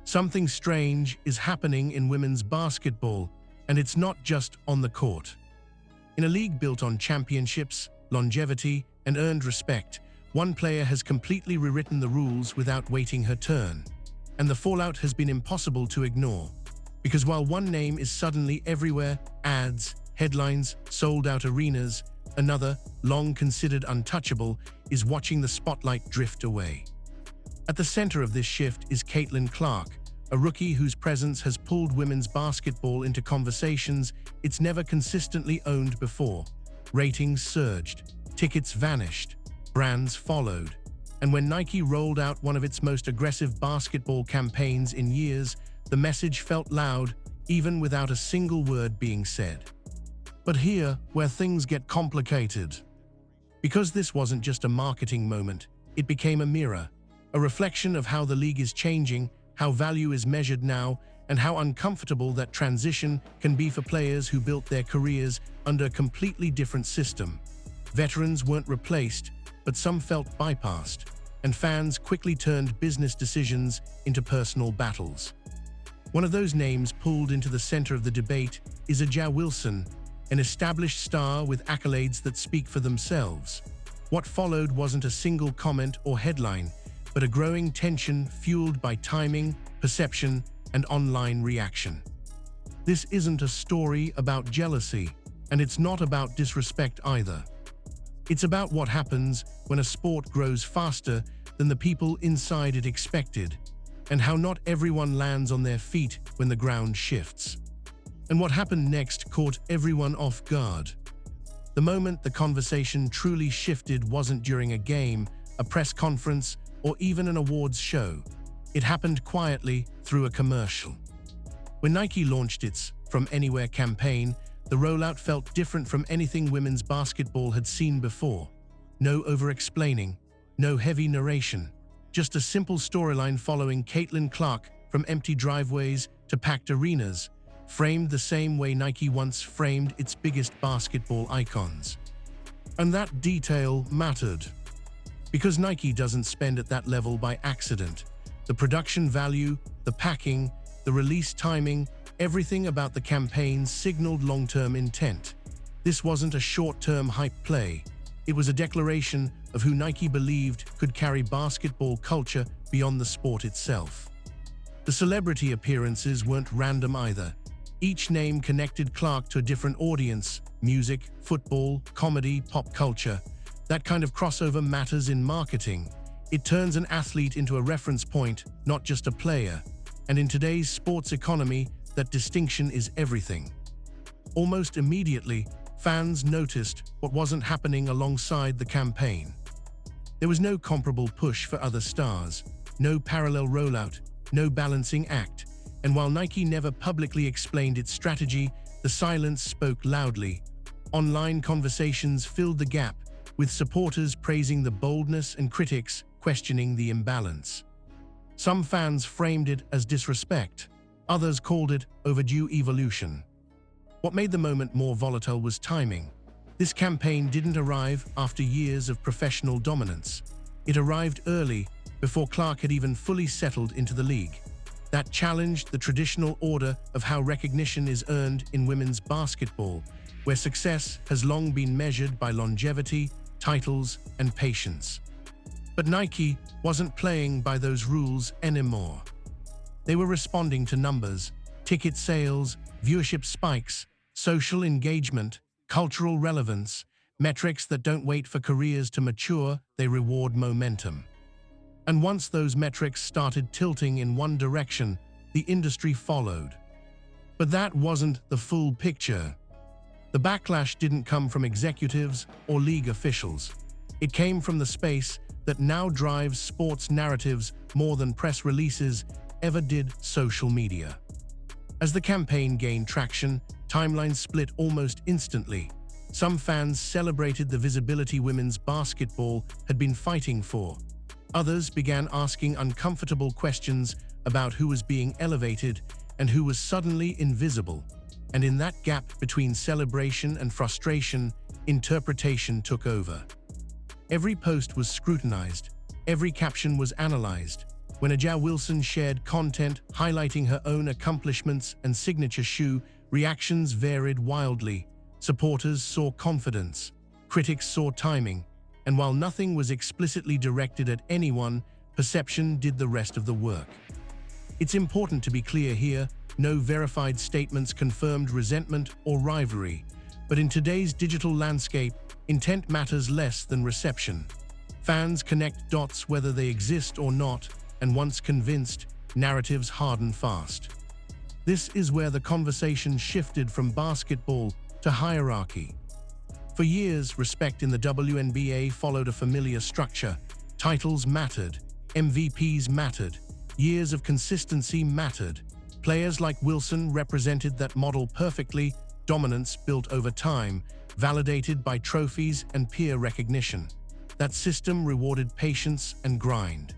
Something strange is happening in women's basketball, and it's not just on the court. In a league built on championships, longevity, and earned respect, one player has completely rewritten the rules without waiting her turn. And the fallout has been impossible to ignore. Because while one name is suddenly everywhere, ads, headlines, sold-out arenas, another, long considered untouchable, is watching the spotlight drift away. At the center of this shift is Caitlin Clark, a rookie whose presence has pulled women's basketball into conversations it's never consistently owned before. Ratings surged, tickets vanished, brands followed, and when Nike rolled out one of its most aggressive basketball campaigns in years, the message felt loud, even without a single word being said. But here, where things get complicated. Because this wasn't just a marketing moment, it became a mirror, a reflection of how the league is changing, how value is measured now, and how uncomfortable that transition can be for players who built their careers under a completely different system. Veterans weren't replaced, but some felt bypassed, and fans quickly turned business decisions into personal battles. One of those names pulled into the center of the debate is A'ja Wilson, an established star with accolades that speak for themselves. What followed wasn't a single comment or headline, but a growing tension fueled by timing, perception, and online reaction. This isn't a story about jealousy, and it's not about disrespect either. It's about what happens when a sport grows faster than the people inside it expected, and how not everyone lands on their feet when the ground shifts. And what happened next caught everyone off guard. The moment the conversation truly shifted wasn't during a game, a press conference, or even an awards show. It happened quietly through a commercial. When Nike launched its From Anywhere campaign, the rollout felt different from anything women's basketball had seen before. No over-explaining, no heavy narration, just a simple storyline following Caitlin Clark from empty driveways to packed arenas, framed the same way Nike once framed its biggest basketball icons. And that detail mattered. Because Nike doesn't spend at that level by accident. The production value, the packing, the release timing, everything about the campaign signaled long-term intent. This wasn't a short-term hype play. It was a declaration of who Nike believed could carry basketball culture beyond the sport itself. The celebrity appearances weren't random either. Each name connected Clark to a different audience: music, football, comedy, pop culture. That kind of crossover matters in marketing. It turns an athlete into a reference point, not just a player. And in today's sports economy, that distinction is everything. Almost immediately, fans noticed what wasn't happening alongside the campaign. There was no comparable push for other stars, no parallel rollout, no balancing act. And while Nike never publicly explained its strategy, the silence spoke loudly. Online conversations filled the gap, with supporters praising the boldness and critics questioning the imbalance. Some fans framed it as disrespect, others called it overdue evolution. What made the moment more volatile was timing. This campaign didn't arrive after years of professional dominance. It arrived early, before Clark had even fully settled into the league. That challenged the traditional order of how recognition is earned in women's basketball, where success has long been measured by longevity, titles, and patience. But Nike wasn't playing by those rules anymore. They were responding to numbers, ticket sales, viewership spikes, social engagement, cultural relevance, metrics that don't wait for careers to mature, they reward momentum. And once those metrics started tilting in one direction, the industry followed. But that wasn't the full picture. The backlash didn't come from executives or league officials. It came from the space that now drives sports narratives more than press releases ever did: social media. As the campaign gained traction, timelines split almost instantly. Some fans celebrated the visibility women's basketball had been fighting for. Others began asking uncomfortable questions about who was being elevated and who was suddenly invisible. And in that gap between celebration and frustration, interpretation took over. Every post was scrutinized, every caption was analyzed, When Aja Wilson shared content highlighting her own accomplishments and signature shoe, reactions varied wildly. Supporters saw confidence, critics saw timing, and while nothing was explicitly directed at anyone, perception did the rest of the work. It's important to be clear here, no verified statements confirmed resentment or rivalry, but in today's digital landscape, intent matters less than reception. Fans connect dots whether they exist or not, and once convinced, narratives harden fast. This is where the conversation shifted from basketball to hierarchy. For years, respect in the WNBA followed a familiar structure. Titles mattered, MVPs mattered, years of consistency mattered. Players like Wilson represented that model perfectly, dominance built over time, validated by trophies and peer recognition. That system rewarded patience and grind.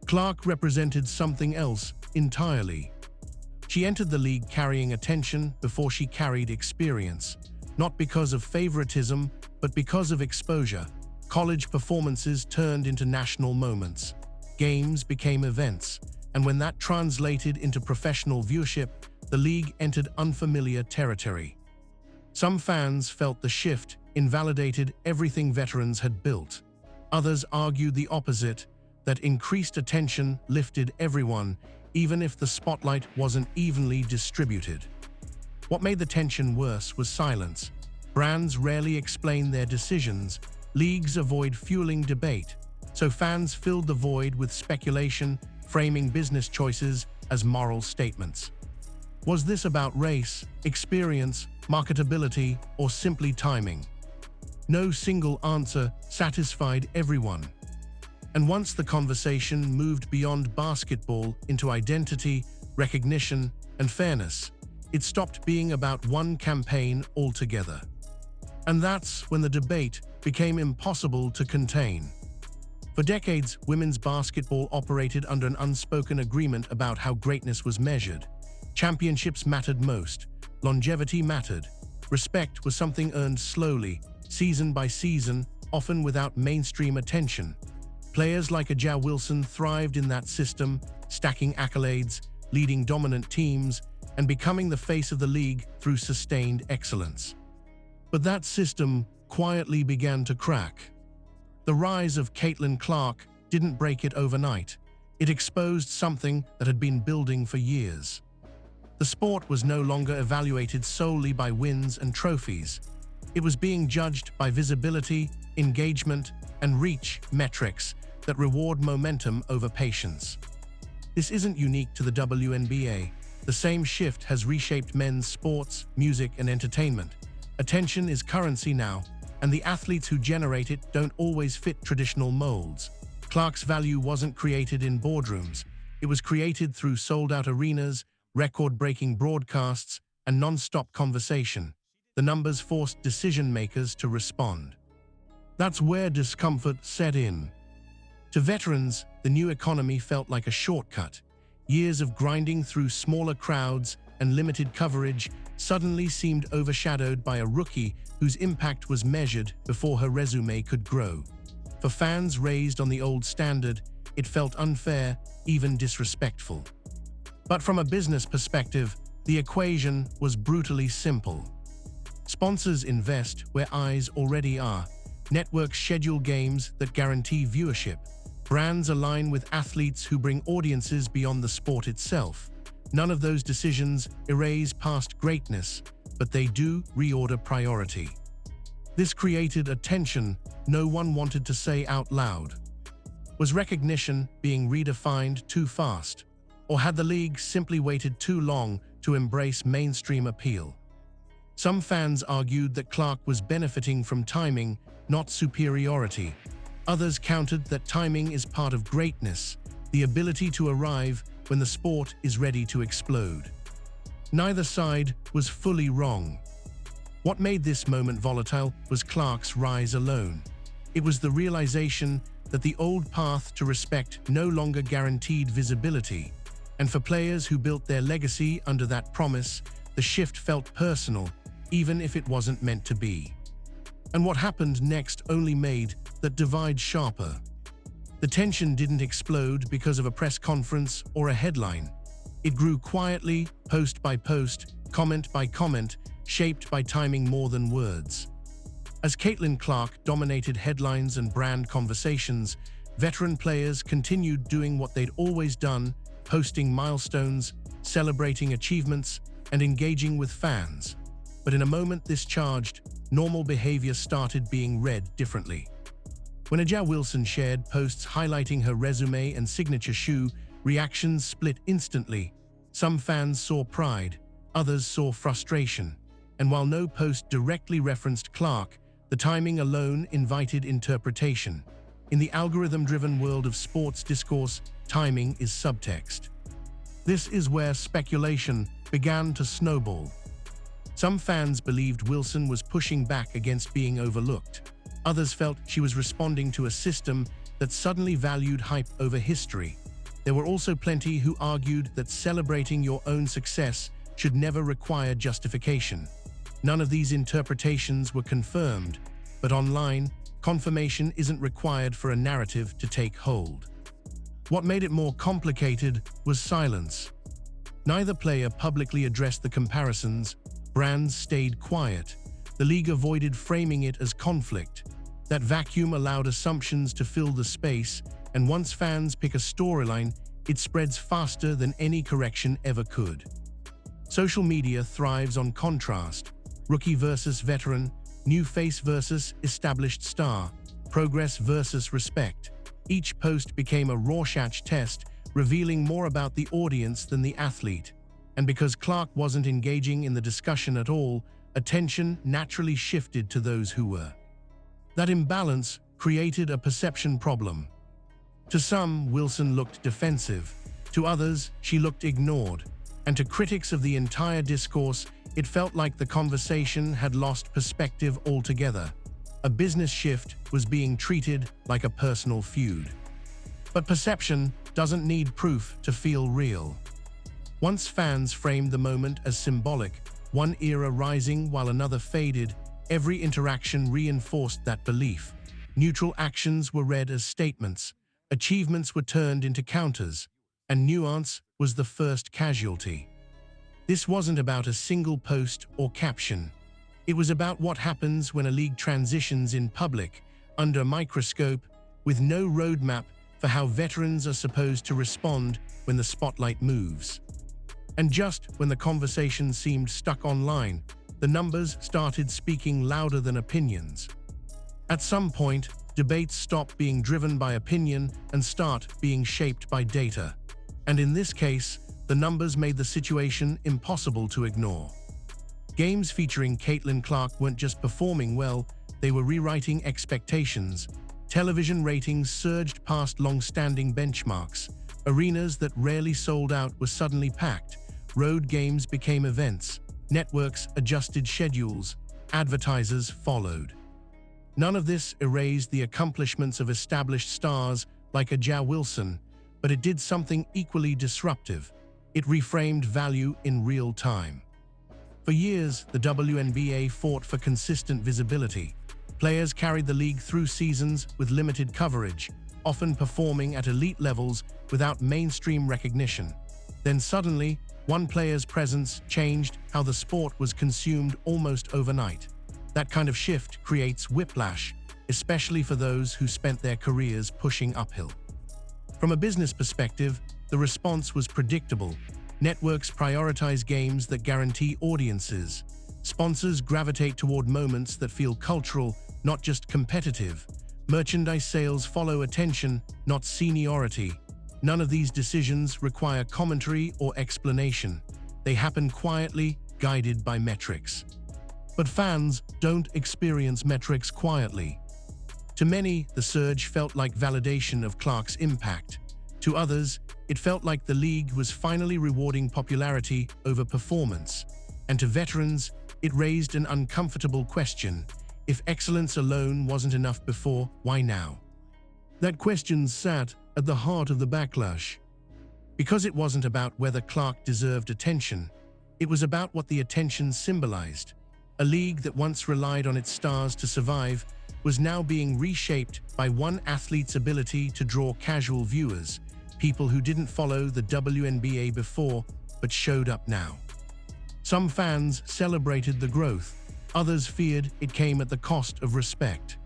Clark represented something else entirely. She entered the league carrying attention before she carried experience, not because of favoritism, but because of exposure. College performances turned into national moments. Games became events, and when that translated into professional viewership, the league entered unfamiliar territory. Some fans felt the shift invalidated everything veterans had built. Others argued the opposite, that increased attention lifted everyone, even if the spotlight wasn't evenly distributed. What made the tension worse was silence. Brands rarely explain their decisions, leagues avoid fueling debate, so fans filled the void with speculation, framing business choices as moral statements. Was this about race, experience, marketability, or simply timing? No single answer satisfied everyone. And once the conversation moved beyond basketball into identity, recognition, and fairness, it stopped being about one campaign altogether. And that's when the debate became impossible to contain. For decades, women's basketball operated under an unspoken agreement about how greatness was measured. Championships mattered most, longevity mattered, respect was something earned slowly, season by season, often without mainstream attention. Players like Aja Wilson thrived in that system, stacking accolades, leading dominant teams, and becoming the face of the league through sustained excellence. But that system quietly began to crack. The rise of Caitlin Clark didn't break it overnight. It exposed something that had been building for years. The sport was no longer evaluated solely by wins and trophies. It was being judged by visibility, engagement, and reach metrics that reward momentum over patience. This isn't unique to the WNBA. The same shift has reshaped men's sports, music, and entertainment. Attention is currency now, and the athletes who generate it don't always fit traditional molds. Clark's value wasn't created in boardrooms. It was created through sold-out arenas, record-breaking broadcasts, and non-stop conversation. The numbers forced decision-makers to respond. That's where discomfort set in. To veterans, the new economy felt like a shortcut. Years of grinding through smaller crowds and limited coverage suddenly seemed overshadowed by a rookie whose impact was measured before her resume could grow. For fans raised on the old standard, it felt unfair, even disrespectful. But from a business perspective, the equation was brutally simple. Sponsors invest where eyes already are. Networks schedule games that guarantee viewership. Brands align with athletes who bring audiences beyond the sport itself. None of those decisions erase past greatness, but they do reorder priority. This created a tension no one wanted to say out loud. Was recognition being redefined too fast? Or had the league simply waited too long to embrace mainstream appeal? Some fans argued that Clark was benefiting from timing, not superiority. Others countered that timing is part of greatness, the ability to arrive when the sport is ready to explode. Neither side was fully wrong. What made this moment volatile was Clark's rise alone. It was the realization that the old path to respect no longer guaranteed visibility. And for players who built their legacy under that promise, the shift felt personal, even if it wasn't meant to be. And what happened next only made that divide sharper. The tension didn't explode because of a press conference or a headline. It grew quietly, post by post, comment by comment, shaped by timing more than words. As Caitlin Clark dominated headlines and brand conversations, veteran players continued doing what they'd always done, posting milestones, celebrating achievements, and engaging with fans. But in a moment this charged, normal behavior started being read differently. When A'ja Wilson shared posts highlighting her resume and signature shoe, reactions split instantly. Some fans saw pride, others saw frustration. And while no post directly referenced Clark, the timing alone invited interpretation. In the algorithm-driven world of sports discourse, timing is subtext. This is where speculation began to snowball. Some fans believed Wilson was pushing back against being overlooked. Others felt she was responding to a system that suddenly valued hype over history. There were also plenty who argued that celebrating your own success should never require justification. None of these interpretations were confirmed, but online, confirmation isn't required for a narrative to take hold. What made it more complicated was silence. Neither player publicly addressed the comparisons. Brands stayed quiet. The league avoided framing it as conflict. That vacuum allowed assumptions to fill the space, and once fans pick a storyline, it spreads faster than any correction ever could. Social media thrives on contrast. Rookie versus veteran, new face versus established star, progress versus respect. Each post became a Rorschach test, revealing more about the audience than the athlete. And because Clark wasn't engaging in the discussion at all, attention naturally shifted to those who were. That imbalance created a perception problem. To some, Wilson looked defensive. To others, she looked ignored. And to critics of the entire discourse, it felt like the conversation had lost perspective altogether. A business shift was being treated like a personal feud. But perception doesn't need proof to feel real. Once fans framed the moment as symbolic, one era rising while another faded, every interaction reinforced that belief. Neutral actions were read as statements, achievements were turned into counters, and nuance was the first casualty. This wasn't about a single post or caption. It was about what happens when a league transitions in public, under a microscope, with no roadmap for how veterans are supposed to respond when the spotlight moves. And just when the conversation seemed stuck online, the numbers started speaking louder than opinions. At some point, debates stop being driven by opinion and start being shaped by data. And in this case, the numbers made the situation impossible to ignore. Games featuring Caitlin Clark weren't just performing well, they were rewriting expectations. Television ratings surged past long-standing benchmarks. Arenas that rarely sold out were suddenly packed. Road games became events. Networks adjusted schedules. Advertisers followed. None of this erased the accomplishments of established stars like A'ja Wilson, but it did something equally disruptive. It reframed value in real time. For years, the WNBA fought for consistent visibility. Players carried the league through seasons with limited coverage, often performing at elite levels without mainstream recognition. Then suddenly, one player's presence changed how the sport was consumed almost overnight. That kind of shift creates whiplash, especially for those who spent their careers pushing uphill. From a business perspective, the response was predictable. Networks prioritize games that guarantee audiences. Sponsors gravitate toward moments that feel cultural, not just competitive. Merchandise sales follow attention, not seniority. None of these decisions require commentary or explanation. They happen quietly, guided by metrics. But fans don't experience metrics quietly. To many, the surge felt like validation of Clark's impact. To others, it felt like the league was finally rewarding popularity over performance. And to veterans, it raised an uncomfortable question. If excellence alone wasn't enough before, why now? That question sat at the heart of the backlash. Because it wasn't about whether Clark deserved attention, it was about what the attention symbolized. A league that once relied on its stars to survive was now being reshaped by one athlete's ability to draw casual viewers, people who didn't follow the WNBA before but showed up now. Some fans celebrated the growth, others feared it came at the cost of respect.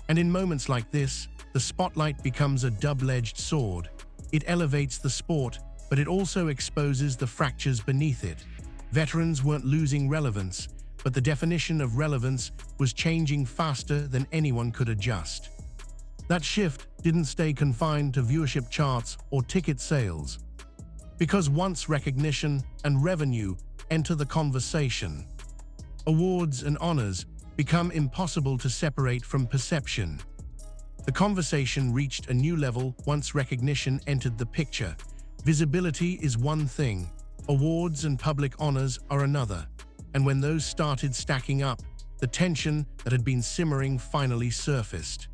And in moments like this, the spotlight becomes a double-edged sword. It elevates the sport, but it also exposes the fractures beneath it. Veterans weren't losing relevance, but the definition of relevance was changing faster than anyone could adjust. That shift didn't stay confined to viewership charts or ticket sales. Because once recognition and revenue enter the conversation, awards and honors become impossible to separate from perception. The conversation reached a new level once recognition entered the picture. Visibility is one thing, awards and public honors are another. And when those started stacking up, the tension that had been simmering finally surfaced.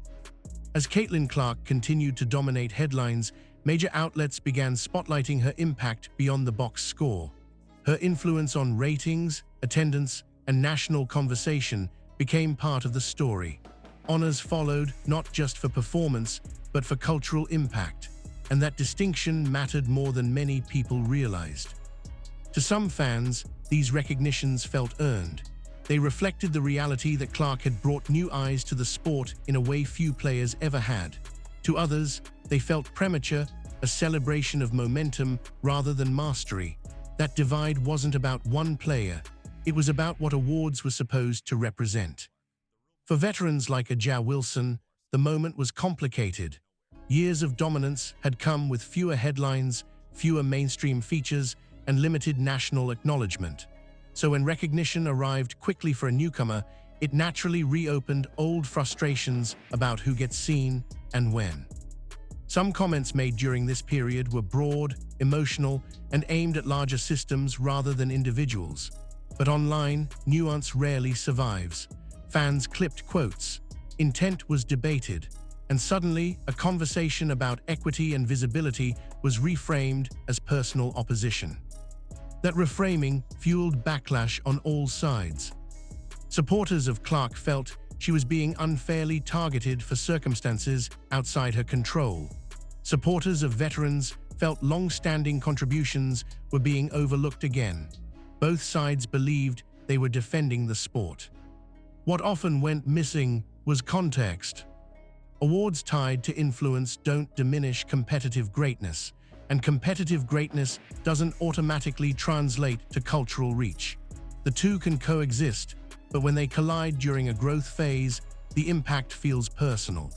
As Caitlin Clark continued to dominate headlines, major outlets began spotlighting her impact beyond the box score. Her influence on ratings, attendance, and national conversation became part of the story. Honors followed, not just for performance, but for cultural impact, and that distinction mattered more than many people realized. To some fans, these recognitions felt earned. They reflected the reality that Clark had brought new eyes to the sport in a way few players ever had. To others, they felt premature, a celebration of momentum rather than mastery. That divide wasn't about one player, it was about what awards were supposed to represent. For veterans like A'ja Wilson, the moment was complicated. Years of dominance had come with fewer headlines, fewer mainstream features, and limited national acknowledgement. So when recognition arrived quickly for a newcomer, it naturally reopened old frustrations about who gets seen and when. Some comments made during this period were broad, emotional, and aimed at larger systems rather than individuals. But online, nuance rarely survives. Fans clipped quotes, intent was debated, and suddenly a conversation about equity and visibility was reframed as personal opposition. That reframing fueled backlash on all sides. Supporters of Clark felt she was being unfairly targeted for circumstances outside her control. Supporters of veterans felt long-standing contributions were being overlooked again. Both sides believed they were defending the sport. What often went missing was context. Awards tied to influence don't diminish competitive greatness, and competitive greatness doesn't automatically translate to cultural reach. The two can coexist, but when they collide during a growth phase, the impact feels personal.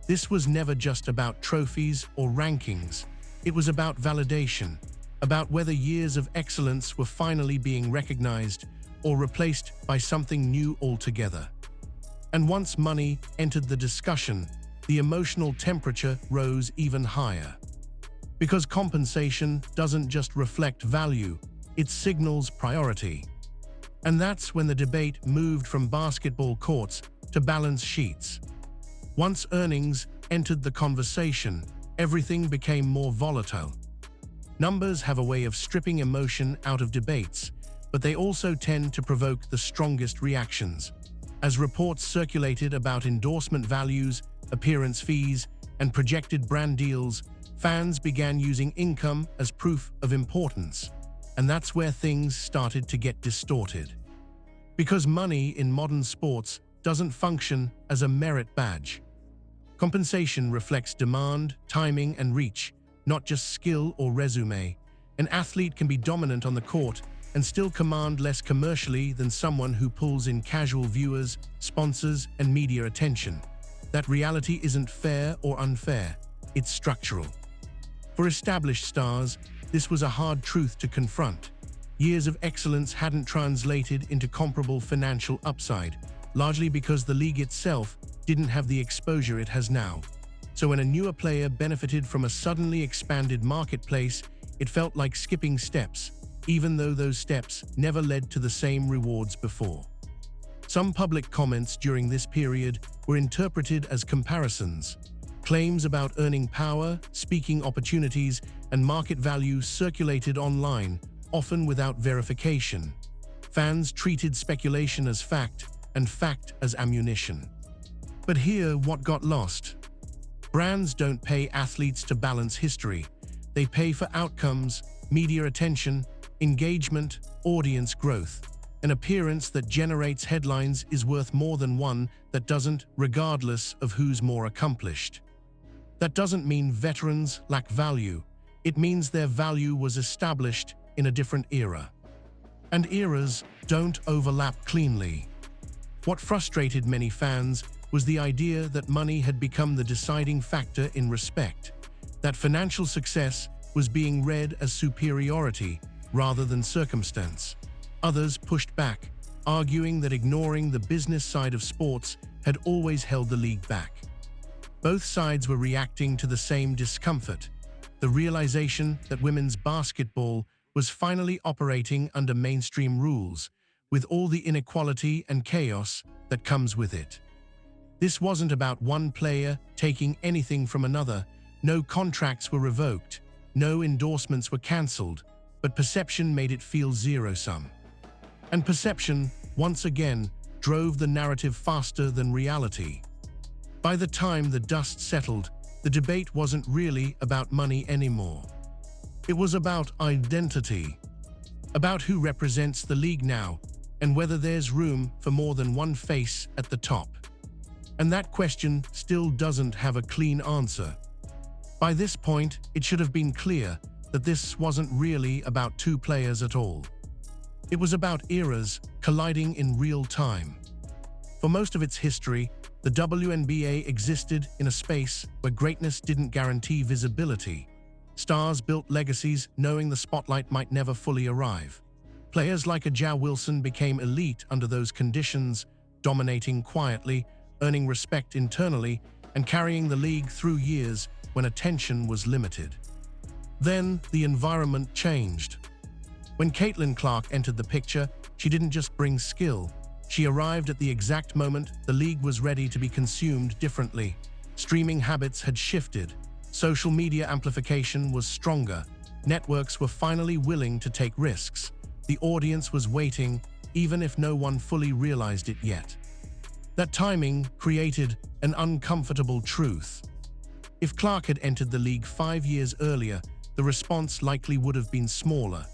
This was never just about trophies or rankings. It was about validation, about whether years of excellence were finally being recognized or replaced by something new altogether. And once money entered the discussion, the emotional temperature rose even higher. Because compensation doesn't just reflect value, it signals priority. And that's when the debate moved from basketball courts to balance sheets. Once earnings entered the conversation, everything became more volatile. Numbers have a way of stripping emotion out of debates, but they also tend to provoke the strongest reactions. As reports circulated about endorsement values, appearance fees, and projected brand deals, fans began using income as proof of importance, and that's where things started to get distorted. Because money in modern sports doesn't function as a merit badge. Compensation reflects demand, timing, and reach, not just skill or resume. An athlete can be dominant on the court and still command less commercially than someone who pulls in casual viewers, sponsors, and media attention. That reality isn't fair or unfair, it's structural. For established stars, this was a hard truth to confront. Years of excellence hadn't translated into comparable financial upside, largely because the league itself didn't have the exposure it has now. So when a newer player benefited from a suddenly expanded marketplace, it felt like skipping steps, even though those steps never led to the same rewards before. Some public comments during this period were interpreted as comparisons. Claims about earning power, speaking opportunities, and market value circulated online, often without verification. Fans treated speculation as fact and fact as ammunition. But here, what got lost? Brands don't pay athletes to balance history. They pay for outcomes, media attention, engagement, audience growth. An appearance that generates headlines is worth more than one that doesn't, regardless of who's more accomplished. That doesn't mean veterans lack value. It means their value was established in a different era. And eras don't overlap cleanly. What frustrated many fans was the idea that money had become the deciding factor in respect, that financial success was being read as superiority rather than circumstance. Others pushed back, arguing that ignoring the business side of sports had always held the league back. Both sides were reacting to the same discomfort, the realization that women's basketball was finally operating under mainstream rules, with all the inequality and chaos that comes with it. This wasn't about one player taking anything from another. No contracts were revoked, no endorsements were cancelled, but perception made it feel zero-sum. And perception, once again, drove the narrative faster than reality. By the time the dust settled, the debate wasn't really about money anymore. It was about identity, about who represents the league now, and whether there's room for more than one face at the top. And that question still doesn't have a clean answer. By this point, it should have been clear that this wasn't really about two players at all. It was about eras colliding in real time. For most of its history, the WNBA existed in a space where greatness didn't guarantee visibility. Stars built legacies knowing the spotlight might never fully arrive. Players like A'ja Wilson became elite under those conditions, dominating quietly, earning respect internally, and carrying the league through years when attention was limited. Then, the environment changed. When Caitlin Clark entered the picture, she didn't just bring skill. She arrived at the exact moment the league was ready to be consumed differently. Streaming habits had shifted. Social media amplification was stronger. Networks were finally willing to take risks. The audience was waiting, even if no one fully realized it yet. That timing created an uncomfortable truth. If Clark had entered the league 5 years earlier, the response likely would have been smaller.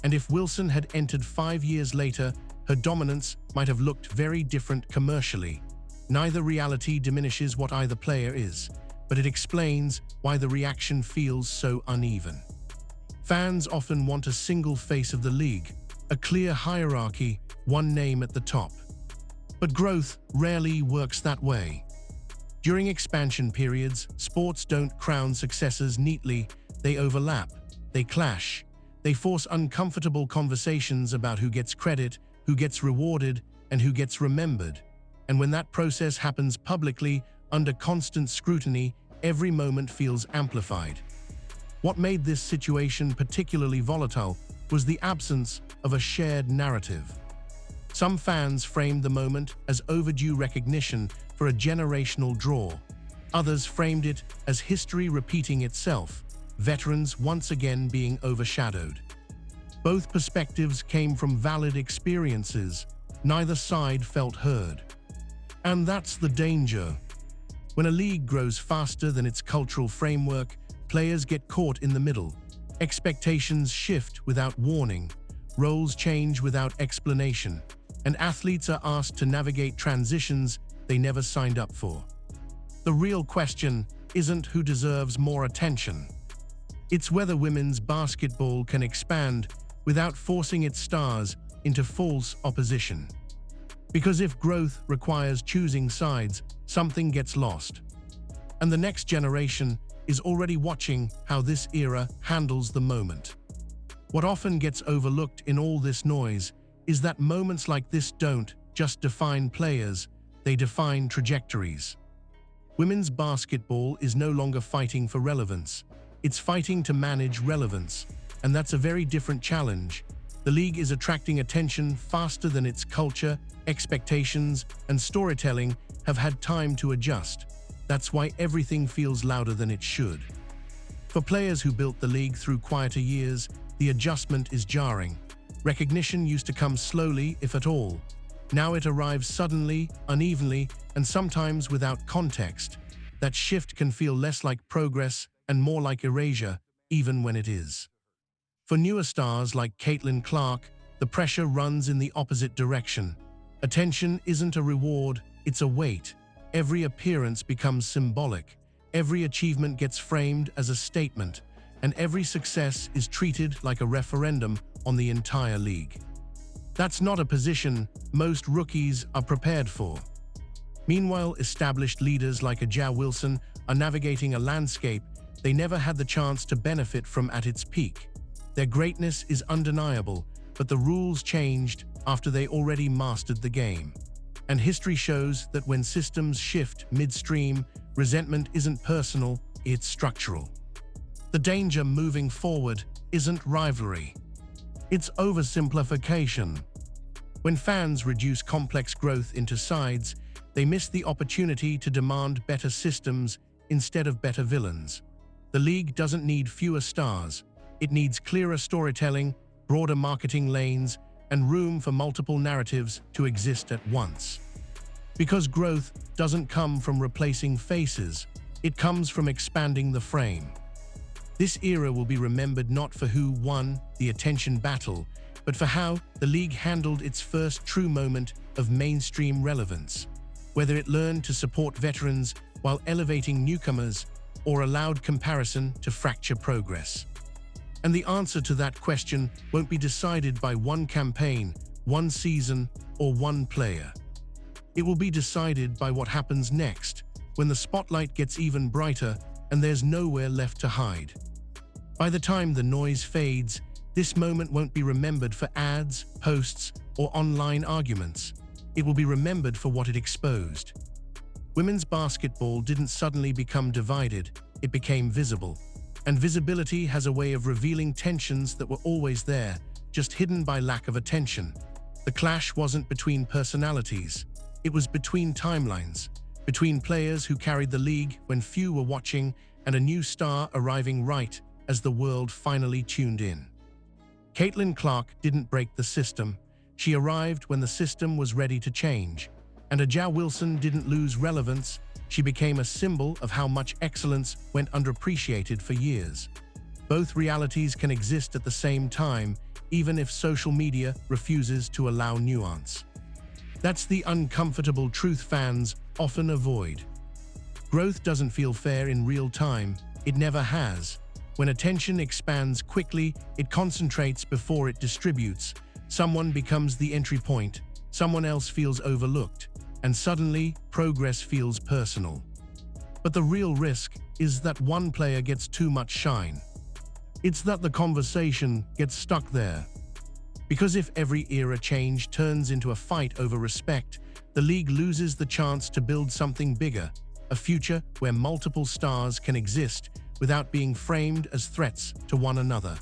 And if Wilson had entered 5 years later, her dominance might have looked very different commercially. Neither reality diminishes what either player is, but it explains why the reaction feels so uneven. Fans often want a single face of the league, a clear hierarchy, one name at the top. But growth rarely works that way. During expansion periods, sports don't crown successes neatly. They overlap, they clash, they force uncomfortable conversations about who gets credit, who gets rewarded, and who gets remembered. And when that process happens publicly, under constant scrutiny, every moment feels amplified. What made this situation particularly volatile was the absence of a shared narrative. Some fans framed the moment as overdue recognition for a generational draw. Others framed it as history repeating itself, veterans once again being overshadowed. Both perspectives came from valid experiences. Neither side felt heard. And that's the danger. When a league grows faster than its cultural framework, players get caught in the middle. Expectations shift without warning. Roles change without explanation. And athletes are asked to navigate transitions they never signed up for. The real question isn't who deserves more attention. It's whether women's basketball can expand without forcing its stars into false opposition. Because if growth requires choosing sides, something gets lost. And the next generation is already watching how this era handles the moment. What often gets overlooked in all this noise is that moments like this don't just define players, they define trajectories. Women's basketball is no longer fighting for relevance. It's fighting to manage relevance, and that's a very different challenge. The league is attracting attention faster than its culture, expectations, and storytelling have had time to adjust. That's why everything feels louder than it should. For players who built the league through quieter years, the adjustment is jarring. Recognition used to come slowly, if at all. Now it arrives suddenly, unevenly, and sometimes without context, that shift can feel less like progress and more like erasure, even when it is. For newer stars like Caitlin Clark, the pressure runs in the opposite direction. Attention isn't a reward, it's a weight. Every appearance becomes symbolic, every achievement gets framed as a statement, and every success is treated like a referendum on the entire league. That's not a position most rookies are prepared for. Meanwhile, established leaders like A'ja Wilson are navigating a landscape they never had the chance to benefit from at its peak. Their greatness is undeniable, but the rules changed after they already mastered the game. And history shows that when systems shift midstream, resentment isn't personal, it's structural. The danger moving forward isn't rivalry. It's oversimplification. When fans reduce complex growth into sides, they miss the opportunity to demand better systems instead of better villains. The league doesn't need fewer stars. It needs clearer storytelling, broader marketing lanes, and room for multiple narratives to exist at once. Because growth doesn't come from replacing faces, it comes from expanding the frame. This era will be remembered not for who won the attention battle, but for how the league handled its first true moment of mainstream relevance. Whether it learned to support veterans while elevating newcomers, or allowed comparison to fracture progress. And the answer to that question won't be decided by one campaign, one season, or one player. It will be decided by what happens next, when the spotlight gets even brighter and there's nowhere left to hide. By the time the noise fades, this moment won't be remembered for ads, posts, or online arguments. It will be remembered for what it exposed. Women's basketball didn't suddenly become divided, it became visible. And visibility has a way of revealing tensions that were always there, just hidden by lack of attention. The clash wasn't between personalities, it was between timelines, between players who carried the league when few were watching and a new star arriving right as the world finally tuned in. Caitlin Clark didn't break the system, she arrived when the system was ready to change. And A'ja Wilson didn't lose relevance, she became a symbol of how much excellence went underappreciated for years. Both realities can exist at the same time, even if social media refuses to allow nuance. That's the uncomfortable truth fans often avoid. Growth doesn't feel fair in real time, it never has. When attention expands quickly, it concentrates before it distributes. Someone becomes the entry point, someone else feels overlooked, and suddenly progress feels personal. But the real risk is that one player gets too much shine. It's that the conversation gets stuck there. Because if every era change turns into a fight over respect, the league loses the chance to build something bigger, a future where multiple stars can exist without being framed as threats to one another.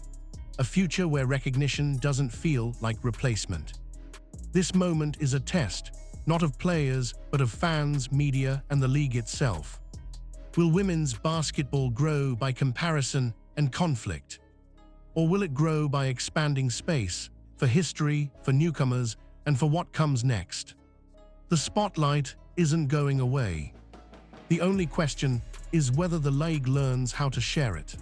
A future where recognition doesn't feel like replacement. This moment is a test, not of players, but of fans, media, and the league itself. Will women's basketball grow by comparison and conflict? Or will it grow by expanding space, for history, for newcomers, and for what comes next? The spotlight isn't going away. The only question is whether the league learns how to share it.